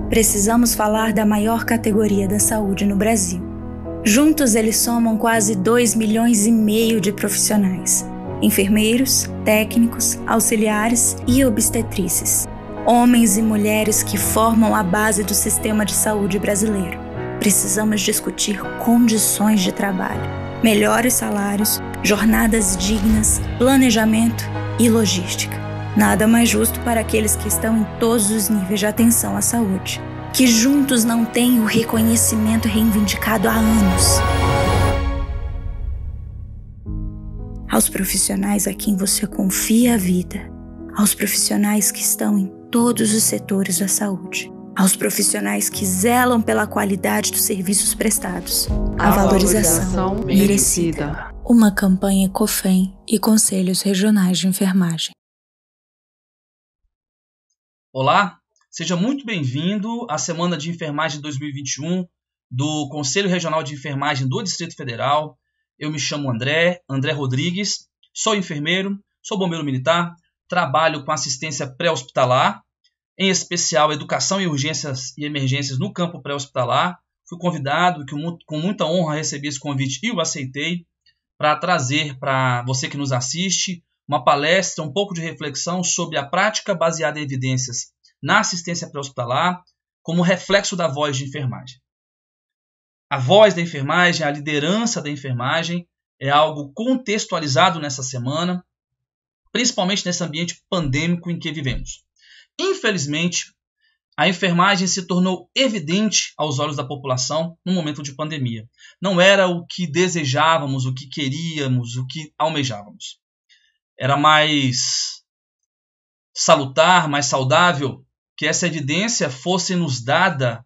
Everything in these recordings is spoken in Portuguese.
precisamos falar da maior categoria da saúde no Brasil. Juntos eles somam quase 2,5 milhões de profissionais: enfermeiros, técnicos, auxiliares e obstetrizes. Homens e mulheres que formam a base do sistema de saúde brasileiro. Precisamos discutir condições de trabalho, melhores salários, jornadas dignas, planejamento e logística. Nada mais justo para aqueles que estão em todos os níveis de atenção à saúde, que juntos não têm o reconhecimento reivindicado há anos. Aos profissionais a quem você confia a vida, aos profissionais que estão em todos os setores da saúde, aos profissionais que zelam pela qualidade dos serviços prestados, a valorização merecida. Uma campanha COFEM e Conselhos Regionais de Enfermagem. Olá, seja muito bem-vindo à Semana de Enfermagem 2021 do Conselho Regional de Enfermagem do Distrito Federal. Eu me chamo André Rodrigues, sou enfermeiro, sou bombeiro militar, trabalho com assistência pré-hospitalar, em especial educação e urgências e emergências no campo pré-hospitalar. Fui convidado, com muita honra recebi esse convite e o aceitei para trazer para você que nos assiste uma palestra, um pouco de reflexão sobre a prática baseada em evidências na assistência pré-hospitalar como reflexo da voz de enfermagem. A voz da enfermagem, a liderança da enfermagem é algo contextualizado nessa semana, principalmente nesse ambiente pandêmico em que vivemos. Infelizmente, a enfermagem se tornou evidente aos olhos da população no momento de pandemia. Não era o que desejávamos, o que queríamos, o que almejávamos. Era mais salutar, mais saudável que essa evidência fosse nos dada,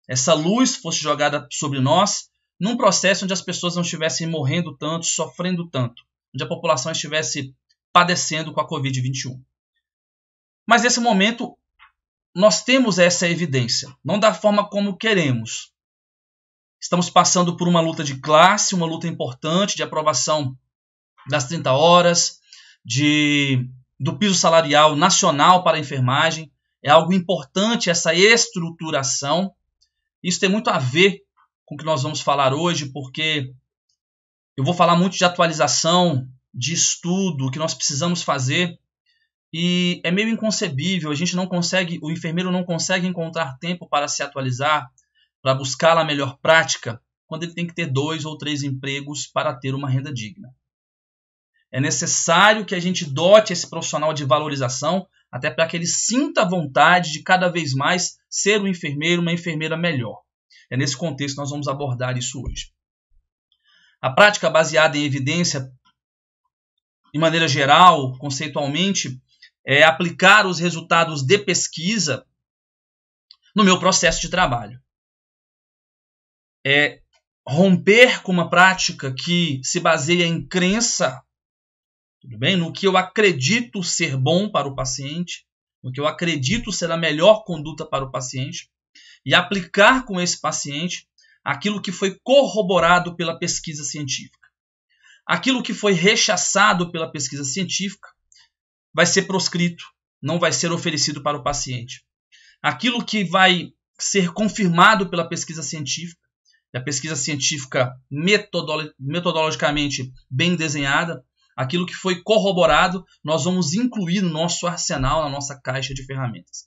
essa luz fosse jogada sobre nós, num processo onde as pessoas não estivessem morrendo tanto, sofrendo tanto, onde a população estivesse padecendo com a Covid-21. Mas nesse momento, nós temos essa evidência, não da forma como queremos. Estamos passando por uma luta de classe, uma luta importante de aprovação das 30 horas, do piso salarial nacional para a enfermagem. É algo importante essa estruturação. Isso tem muito a ver com o que nós vamos falar hoje, porque eu vou falar muito de atualização, de estudo, o que nós precisamos fazer. E é meio inconcebível, o enfermeiro não consegue encontrar tempo para se atualizar, para buscar a melhor prática, quando ele tem que ter 2 ou 3 empregos para ter uma renda digna. É necessário que a gente dote esse profissional de valorização, até para que ele sinta vontade de cada vez mais ser um enfermeiro, uma enfermeira melhor. É nesse contexto que nós vamos abordar isso hoje. A prática baseada em evidência, de maneira geral, conceitualmente, é aplicar os resultados de pesquisa no meu processo de trabalho. É romper com uma prática que se baseia em crença, tudo bem? No que eu acredito ser bom para o paciente, no que eu acredito ser a melhor conduta para o paciente, e aplicar com esse paciente aquilo que foi corroborado pela pesquisa científica. Aquilo que foi rechaçado pela pesquisa científica vai ser proscrito, não vai ser oferecido para o paciente. Aquilo que vai ser confirmado pela pesquisa científica, e a pesquisa científica metodologicamente bem desenhada, aquilo que foi corroborado, nós vamos incluir no nosso arsenal, na nossa caixa de ferramentas.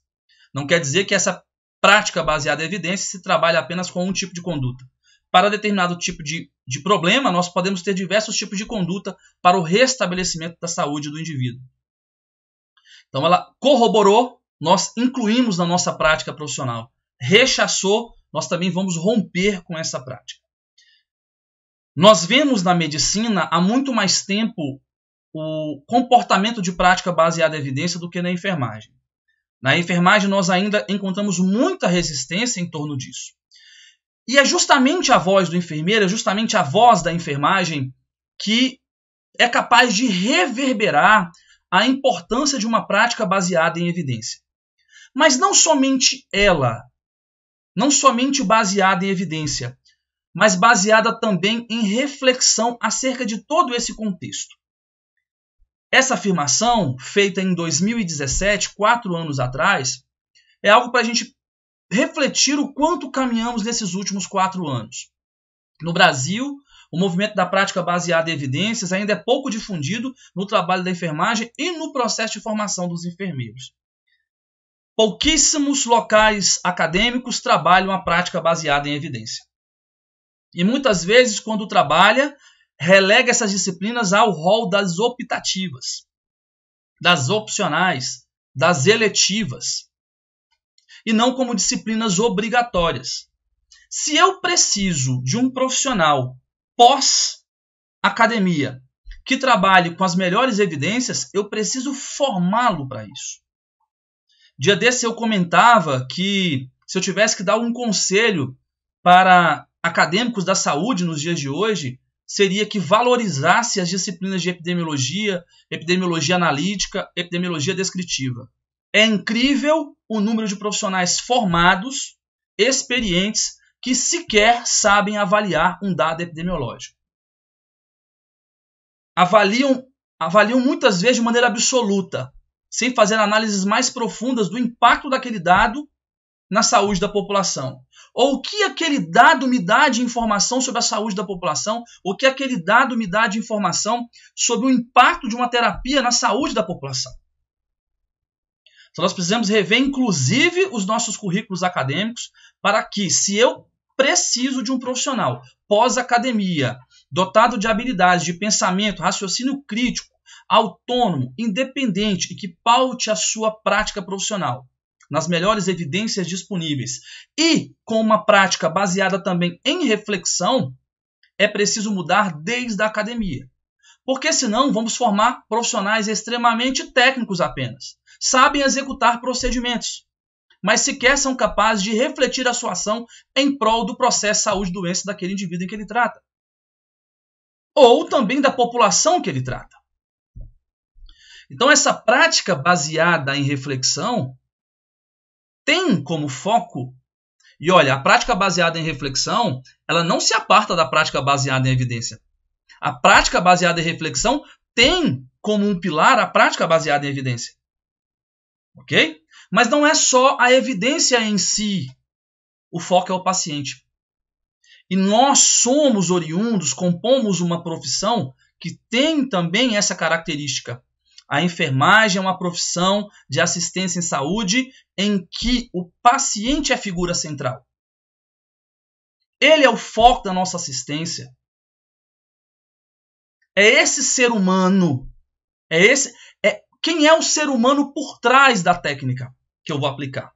Não quer dizer que essa prática baseada em evidência se trabalha apenas com um tipo de conduta. Para determinado tipo de problema, nós podemos ter diversos tipos de conduta para o restabelecimento da saúde do indivíduo. Então, ela corroborou, nós incluímos na nossa prática profissional. Rechaçou, nós também vamos romper com essa prática. Nós vemos na medicina há muito mais tempo o comportamento de prática baseada em evidência do que na enfermagem. Na enfermagem, nós ainda encontramos muita resistência em torno disso. E é justamente a voz do enfermeiro, é justamente a voz da enfermagem que é capaz de reverberar a importância de uma prática baseada em evidência. Mas não somente ela, não somente baseada em evidência, mas baseada também em reflexão acerca de todo esse contexto. Essa afirmação, feita em 2017, 4 anos atrás, é algo para a gente refletir o quanto caminhamos nesses últimos 4 anos. No Brasil, o movimento da prática baseada em evidências ainda é pouco difundido no trabalho da enfermagem e no processo de formação dos enfermeiros. Pouquíssimos locais acadêmicos trabalham a prática baseada em evidência. E muitas vezes, quando trabalha, relega essas disciplinas ao rol das optativas, das opcionais, das eletivas, e não como disciplinas obrigatórias. Se eu preciso de um profissional pós-academia que trabalhe com as melhores evidências, eu preciso formá-lo para isso. Dia desse eu comentava que se eu tivesse que dar um conselho para acadêmicos da saúde nos dias de hoje, seria que valorizasse as disciplinas de epidemiologia, epidemiologia analítica, epidemiologia descritiva. É incrível o número de profissionais formados, experientes, que sequer sabem avaliar um dado epidemiológico. Avaliam muitas vezes de maneira absoluta, sem fazer análises mais profundas do impacto daquele dado na saúde da população. Ou o que aquele dado me dá de informação sobre a saúde da população, ou o que aquele dado me dá de informação sobre o impacto de uma terapia na saúde da população. Então nós precisamos rever, inclusive, os nossos currículos acadêmicos para que, se eu preciso de um profissional pós-academia, dotado de habilidades de pensamento, raciocínio crítico, autônomo, independente e que paute a sua prática profissional nas melhores evidências disponíveis e com uma prática baseada também em reflexão, é preciso mudar desde a academia. Porque senão vamos formar profissionais extremamente técnicos apenas. Sabem executar procedimentos, mas sequer são capazes de refletir a sua ação em prol do processo saúde-doença daquele indivíduo em que ele trata. Ou também da população que ele trata. Então essa prática baseada em reflexão tem como foco, e olha, a prática baseada em reflexão, ela não se aparta da prática baseada em evidência. A prática baseada em reflexão tem como um pilar a prática baseada em evidência. Ok? Mas não é só a evidência em si. O foco é o paciente. E nós somos oriundos, compomos uma profissão que tem também essa característica. A enfermagem é uma profissão de assistência em saúde em que o paciente é a figura central. Ele é o foco da nossa assistência. É esse ser humano, quem é o ser humano por trás da técnica que eu vou aplicar?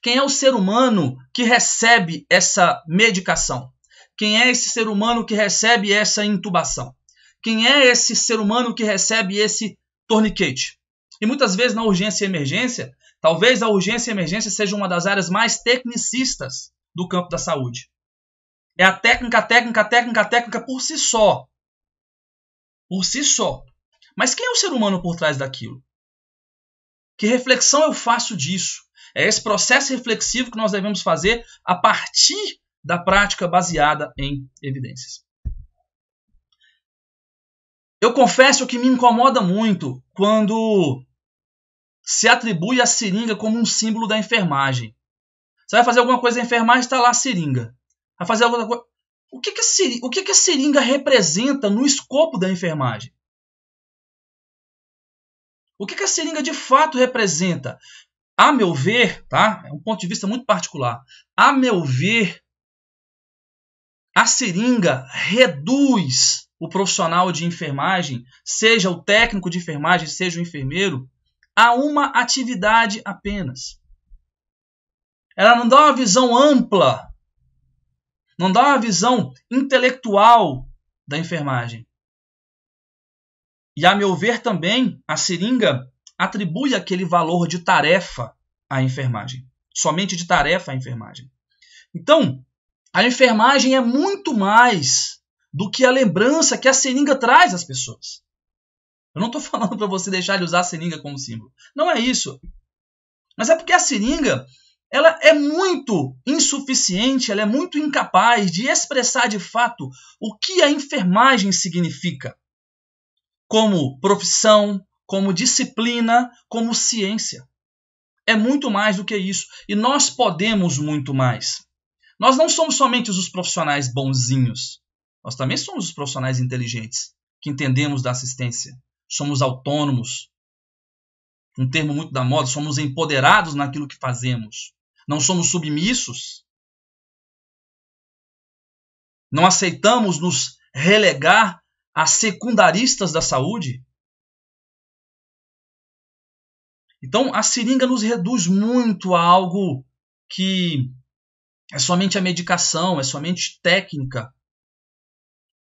Quem é o ser humano que recebe essa medicação? Quem é esse ser humano que recebe essa intubação? Quem é esse ser humano que recebe esse torniquete? E muitas vezes na urgência e emergência, talvez a urgência e emergência seja uma das áreas mais tecnicistas do campo da saúde. É a técnica por si só. Por si só. Mas quem é o ser humano por trás daquilo? Que reflexão eu faço disso? É esse processo reflexivo que nós devemos fazer a partir da prática baseada em evidências. Eu confesso que me incomoda muito quando se atribui a seringa como um símbolo da enfermagem. Você vai fazer alguma coisa na enfermagem, está lá a seringa. Vai fazer alguma coisa... O que a seringa representa no escopo da enfermagem? O que a seringa de fato representa? A meu ver, tá? É um ponto de vista muito particular. A meu ver, a seringa reduz o profissional de enfermagem, seja o técnico de enfermagem, seja o enfermeiro, a uma atividade apenas. Ela não dá uma visão ampla, não dá uma visão intelectual da enfermagem. E, a meu ver, também, a seringa atribui aquele valor de tarefa à enfermagem. Somente de tarefa à enfermagem. Então, a enfermagem é muito mais do que a lembrança que a seringa traz às pessoas. Eu não estou falando para você deixar de usar a seringa como símbolo. Não é isso. Mas é porque a seringa ela é muito insuficiente, ela é muito incapaz de expressar de fato o que a enfermagem significa. Como profissão, como disciplina, como ciência. é muito mais do que isso. E nós podemos muito mais. Nós não somos somente os profissionais bonzinhos. Nós também somos os profissionais inteligentes, que entendemos da assistência. Somos autônomos. Um termo muito da moda, somos empoderados naquilo que fazemos. Não somos submissos. Não aceitamos nos relegar a secundaristas da saúde. Então, a seringa nos reduz muito a algo que é somente a medicação, é somente técnica.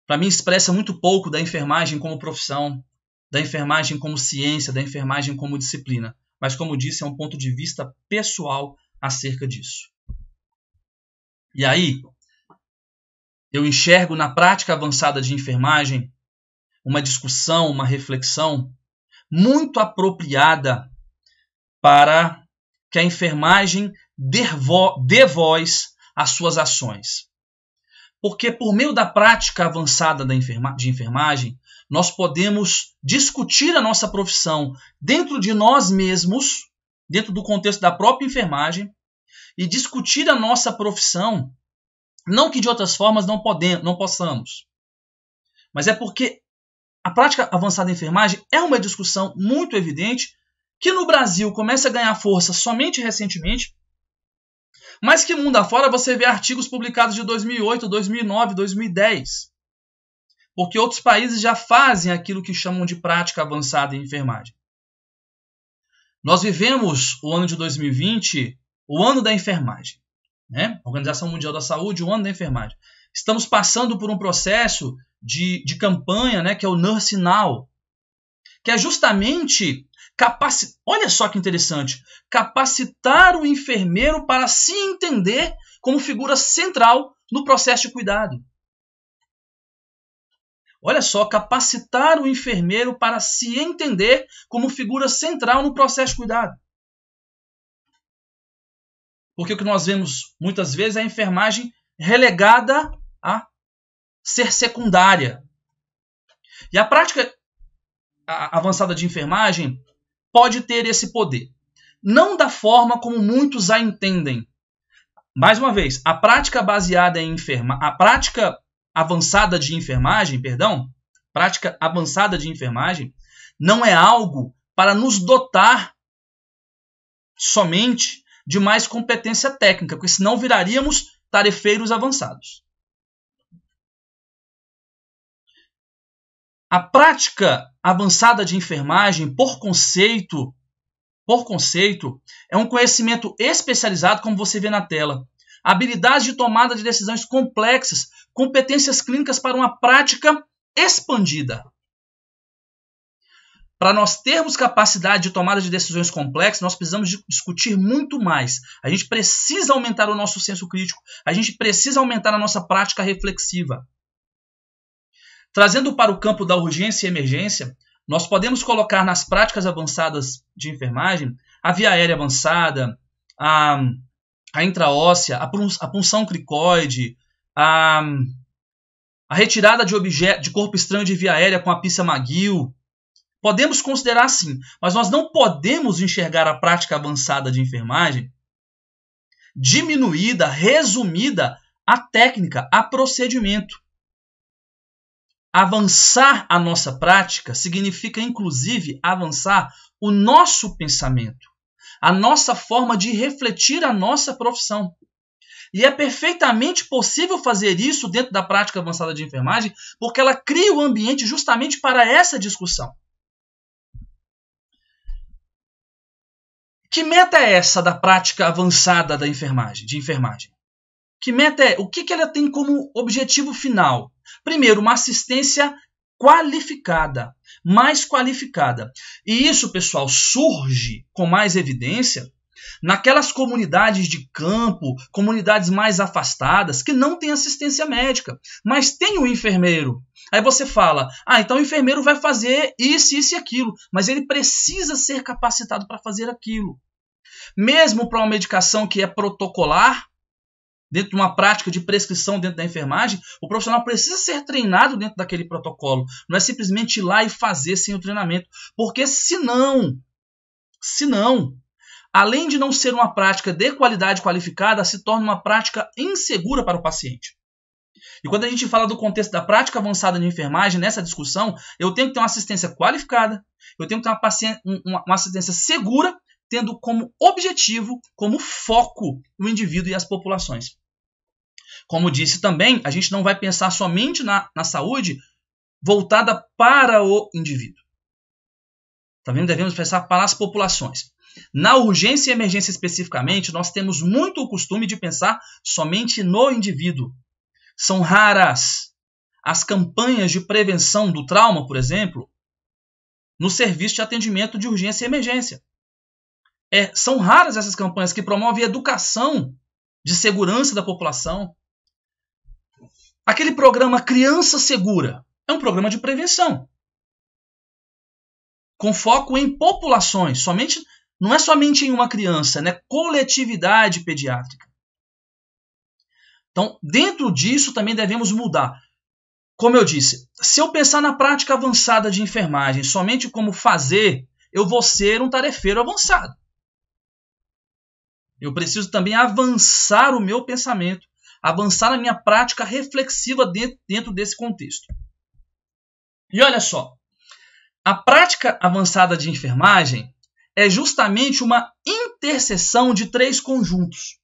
Para mim, expressa muito pouco da enfermagem como profissão, da enfermagem como ciência, da enfermagem como disciplina. Mas, como disse, é um ponto de vista pessoal acerca disso. E aí, eu enxergo na prática avançada de enfermagem uma discussão, uma reflexão muito apropriada para que a enfermagem dê voz às suas ações. Porque por meio da prática avançada de enfermagem, nós podemos discutir a nossa profissão dentro de nós mesmos, dentro do contexto da própria enfermagem, e discutir a nossa profissão, não que de outras formas não possamos, mas é porque a prática avançada de enfermagem é uma discussão muito evidente que no Brasil começa a ganhar força somente recentemente, mas que mundo afora você vê artigos publicados de 2008, 2009, 2010. Porque outros países já fazem aquilo que chamam de prática avançada em enfermagem. Nós vivemos o ano de 2020, o ano da enfermagem. Né? A Organização Mundial da Saúde, o ano da enfermagem. Estamos passando por um processo de campanha, né, que é o Nurse Now, que é justamente olha só que interessante, capacitar o enfermeiro para se entender como figura central no processo de cuidado. Olha só, capacitar o enfermeiro para se entender como figura central no processo de cuidado. Porque o que nós vemos muitas vezes é a enfermagem relegada a ser secundária. E a prática avançada de enfermagem pode ter esse poder. Não da forma como muitos a entendem. Mais uma vez, a prática avançada de enfermagem, prática avançada de enfermagem não é algo para nos dotar somente de mais competência técnica, porque senão viraríamos tarefeiros avançados. A prática avançada de enfermagem, por conceito, é um conhecimento especializado, como você vê na tela. Habilidades de tomada de decisões complexas, competências clínicas para uma prática expandida. Para nós termos capacidade de tomada de decisões complexas, nós precisamos discutir muito mais. A gente precisa aumentar o nosso senso crítico. A gente precisa aumentar a nossa prática reflexiva. Trazendo para o campo da urgência e emergência, nós podemos colocar nas práticas avançadas de enfermagem a via aérea avançada, a intraóssea, a punção cricoide, a retirada de corpo estranho de via aérea com a pinça McGill. Podemos considerar assim, mas nós não podemos enxergar a prática avançada de enfermagem diminuída, resumida à técnica, a procedimento. Avançar a nossa prática significa, inclusive, avançar o nosso pensamento, a nossa forma de refletir a nossa profissão. E é perfeitamente possível fazer isso dentro da prática avançada de enfermagem, porque ela cria o ambiente justamente para essa discussão. Que meta é essa da prática avançada de enfermagem? Que meta é? O que ela tem como objetivo final? Primeiro, uma assistência qualificada, mais qualificada. E isso, pessoal, surge com mais evidência naquelas comunidades de campo, comunidades mais afastadas, que não têm assistência médica, mas tem o enfermeiro. Aí você fala, então o enfermeiro vai fazer isso, isso e aquilo, mas ele precisa ser capacitado para fazer aquilo. Mesmo para uma medicação que é protocolar, dentro de uma prática de prescrição dentro da enfermagem, o profissional precisa ser treinado dentro daquele protocolo. Não é simplesmente ir lá e fazer sem o treinamento. Porque senão além de não ser uma prática de qualidade qualificada, se torna uma prática insegura para o paciente. E quando a gente fala do contexto da prática avançada de enfermagem, nessa discussão, eu tenho que ter uma assistência qualificada, eu tenho que ter uma assistência segura, tendo como objetivo, como foco, o indivíduo e as populações. Como disse também, a gente não vai pensar somente na saúde voltada para o indivíduo. Também devemos pensar para as populações. Na urgência e emergência especificamente, nós temos muito o costume de pensar somente no indivíduo. São raras as campanhas de prevenção do trauma, por exemplo, no serviço de atendimento de urgência e emergência. São raras essas campanhas que promovem educação de segurança da população. Aquele programa Criança Segura é um programa de prevenção, com foco em populações, não é somente em uma criança, né? Coletividade pediátrica. Então, dentro disso também devemos mudar. Como eu disse, se eu pensar na prática avançada de enfermagem somente como fazer, eu vou ser um tarefeiro avançado. Eu preciso também avançar o meu pensamento, avançar a minha prática reflexiva dentro desse contexto. E olha só, a prática avançada de enfermagem é justamente uma interseção de 3 conjuntos.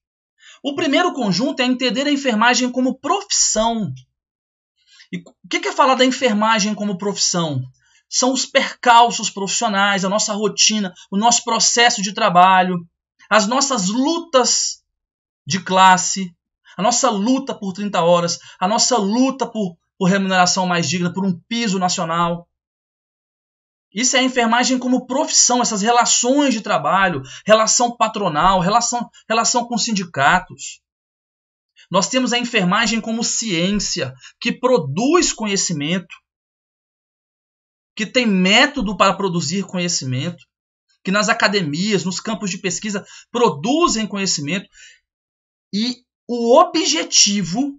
O primeiro conjunto é entender a enfermagem como profissão. E o que é falar da enfermagem como profissão? São os percalços profissionais, a nossa rotina, o nosso processo de trabalho, as nossas lutas de classe, a nossa luta por 30 horas, a nossa luta por remuneração mais digna, por um piso nacional. Isso é a enfermagem como profissão, essas relações de trabalho, relação patronal, relação com sindicatos. Nós temos a enfermagem como ciência, que produz conhecimento, que tem método para produzir conhecimento, que nas academias, nos campos de pesquisa, produzem conhecimento. E o objetivo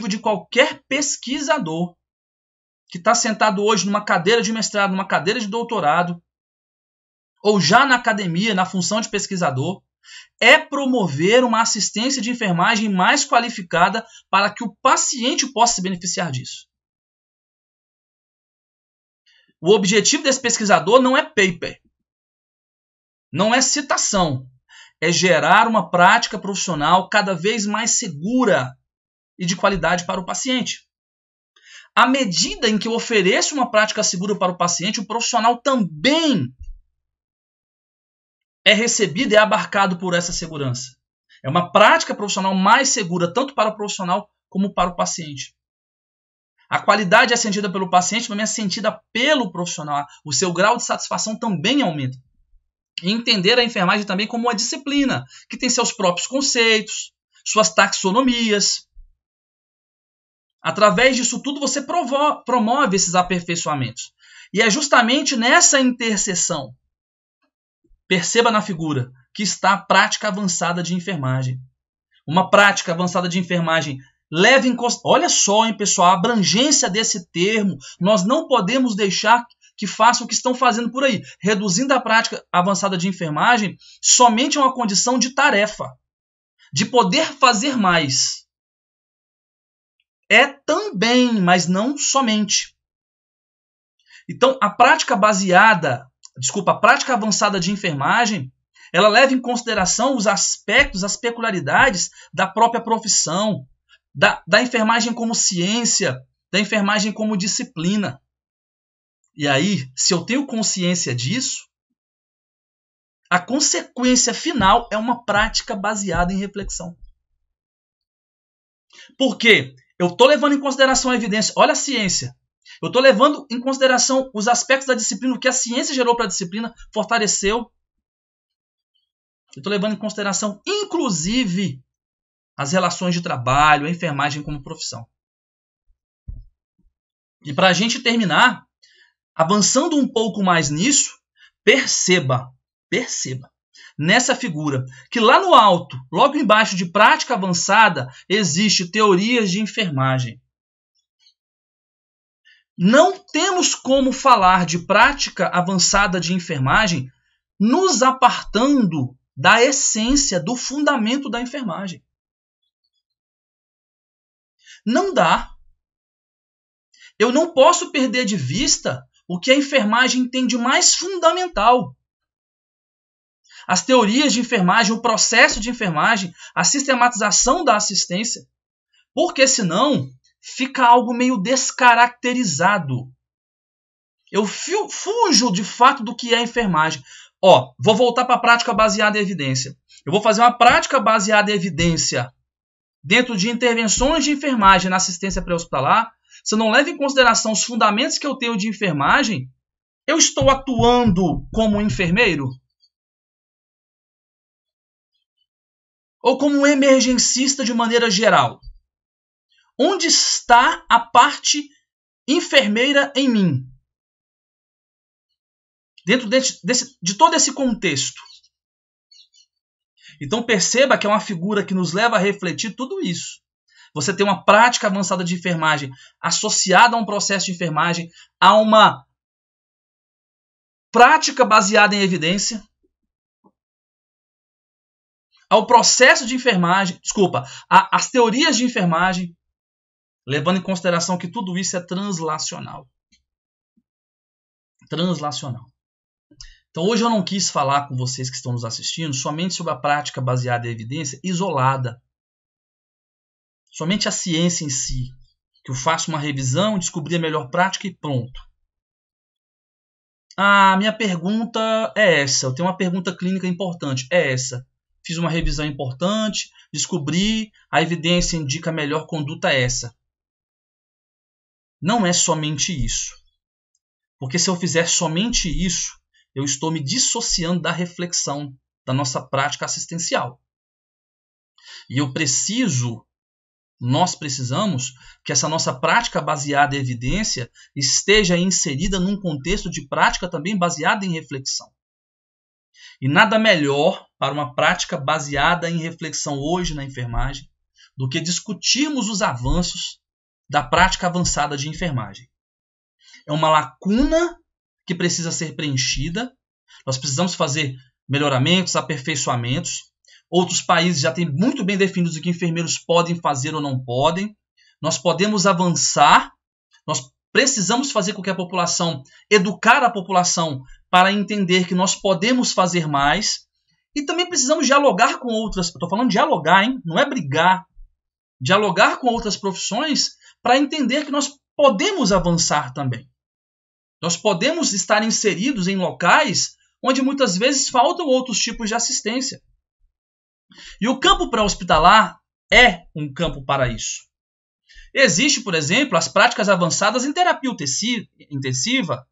de qualquer pesquisador que está sentado hoje numa cadeira de mestrado, numa cadeira de doutorado, ou já na academia, na função de pesquisador, é promover uma assistência de enfermagem mais qualificada para que o paciente possa se beneficiar disso. O objetivo desse pesquisador não é paper, não é citação, é gerar uma prática profissional cada vez mais segura e de qualidade para o paciente. À medida em que eu ofereço uma prática segura para o paciente, o profissional também é recebido e é abarcado por essa segurança. É uma prática profissional mais segura, tanto para o profissional como para o paciente. A qualidade é sentida pelo paciente, também é sentida pelo profissional. O seu grau de satisfação também aumenta. E entender a enfermagem também como uma disciplina, que tem seus próprios conceitos, suas taxonomias. Através disso tudo, você promove esses aperfeiçoamentos. E é justamente nessa interseção, perceba na figura, que está a prática avançada de enfermagem. Uma prática avançada de enfermagem leva em consideração... Olha só, hein, pessoal, a abrangência desse termo. Nós não podemos deixar que façam o que estão fazendo por aí, reduzindo a prática avançada de enfermagem somente a uma condição de tarefa, de poder fazer mais. É também, mas não somente. Então, a prática avançada de enfermagem, ela leva em consideração os aspectos, as peculiaridades da própria profissão, da enfermagem como ciência, da enfermagem como disciplina. E aí, se eu tenho consciência disso, a consequência final é uma prática baseada em reflexão. Por quê? Eu estou levando em consideração a evidência. Olha a ciência. Eu estou levando em consideração os aspectos da disciplina, o que a ciência gerou para a disciplina, fortaleceu. Eu estou levando em consideração, inclusive, as relações de trabalho, a enfermagem como profissão. E para a gente terminar, avançando um pouco mais nisso, perceba, nessa figura, que lá no alto, logo embaixo de prática avançada, existe teorias de enfermagem. Não temos como falar de prática avançada de enfermagem nos apartando da essência, do fundamento da enfermagem. Não dá. Eu não posso perder de vista o que a enfermagem tem de mais fundamental. As teorias de enfermagem, o processo de enfermagem, a sistematização da assistência. Porque senão fica algo meio descaracterizado. Eu fujo de fato do que é enfermagem. Vou voltar para a prática baseada em evidência. Eu vou fazer uma prática baseada em evidência dentro de intervenções de enfermagem na assistência pré-hospitalar. Se eu não levo em consideração os fundamentos que eu tenho de enfermagem, eu estou atuando como enfermeiro? Ou como um emergencista de maneira geral? Onde está a parte enfermeira em mim? Dentro de todo esse contexto. Então perceba que é uma figura que nos leva a refletir tudo isso. Você tem uma prática avançada de enfermagem associada a um processo de enfermagem, a uma prática baseada em evidência, ao processo de enfermagem, às teorias de enfermagem, levando em consideração que tudo isso é translacional. Translacional. Então hoje eu não quis falar com vocês que estão nos assistindo somente sobre a prática baseada em evidência isolada. Somente a ciência em si. Que eu faço uma revisão, descobri a melhor prática e pronto. A minha pergunta é essa. Eu tenho uma pergunta clínica importante. É essa. Fiz uma revisão importante, descobri, a evidência indica a melhor conduta é essa. Não é somente isso. Porque se eu fizer somente isso, eu estou me dissociando da reflexão da nossa prática assistencial. E nós precisamos que essa nossa prática baseada em evidência esteja inserida num contexto de prática também baseada em reflexão. E nada melhor para uma prática baseada em reflexão hoje na enfermagem do que discutirmos os avanços da prática avançada de enfermagem. É uma lacuna que precisa ser preenchida. Nós precisamos fazer melhoramentos, aperfeiçoamentos. Outros países já têm muito bem definidos o que enfermeiros podem fazer ou não podem. Nós podemos avançar. Nós precisamos fazer com que a população, educar a população para entender que nós podemos fazer mais. E também precisamos dialogar com outras. Estou falando dialogar, hein? Não é brigar. Dialogar com outras profissões para entender que nós podemos avançar também. Nós podemos estar inseridos em locais onde muitas vezes faltam outros tipos de assistência. E o campo pré-hospitalar é um campo para isso. Existe, por exemplo, as práticas avançadas em terapia intensiva,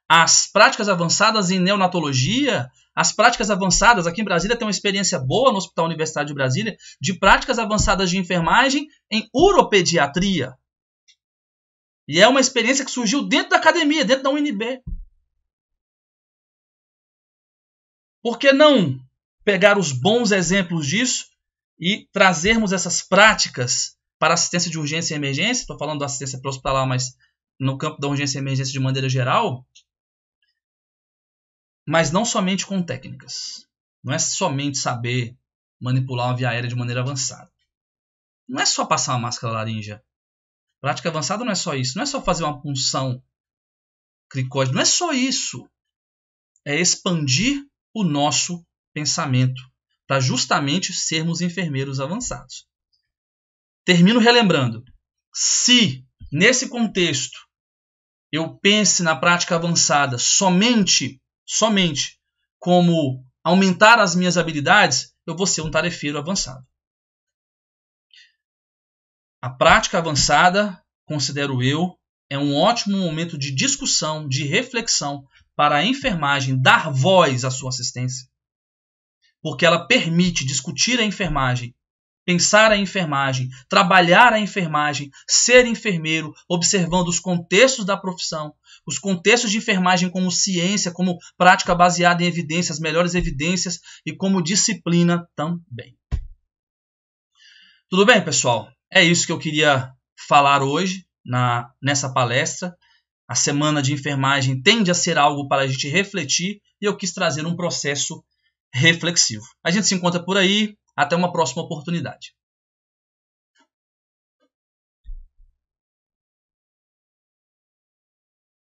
as práticas avançadas em neonatologia, as práticas avançadas, aqui em Brasília tem uma experiência boa no Hospital Universitário de Brasília, de práticas avançadas de enfermagem em uropediatria. E é uma experiência que surgiu dentro da academia, dentro da UNB. Por que não pegar os bons exemplos disso e trazermos essas práticas para assistência de urgência e emergência? Estou falando da assistência pré-hospitalar, mas no campo da urgência e emergência de maneira geral. Mas não somente com técnicas. Não é somente saber manipular uma via aérea de maneira avançada. Não é só passar uma máscara laríngea. Prática avançada não é só isso. Não é só fazer uma punção cricóide. Não é só isso. É expandir o nosso pensamento para justamente sermos enfermeiros avançados. Termino relembrando. Se, nesse contexto, eu pense na prática avançada somente como aumentar as minhas habilidades, eu vou ser um tarefeiro avançado. A prática avançada, considero eu, é um ótimo momento de discussão, de reflexão para a enfermagem dar voz à sua assistência. Porque ela permite discutir a enfermagem, pensar a enfermagem, trabalhar a enfermagem, ser enfermeiro, observando os contextos da profissão, os contextos de enfermagem como ciência, como prática baseada em evidências, melhores evidências e como disciplina também. Tudo bem, pessoal? É isso que eu queria falar hoje nessa palestra. A semana de enfermagem tende a ser algo para a gente refletir e eu quis trazer um processo reflexivo. A gente se encontra por aí. Até uma próxima oportunidade.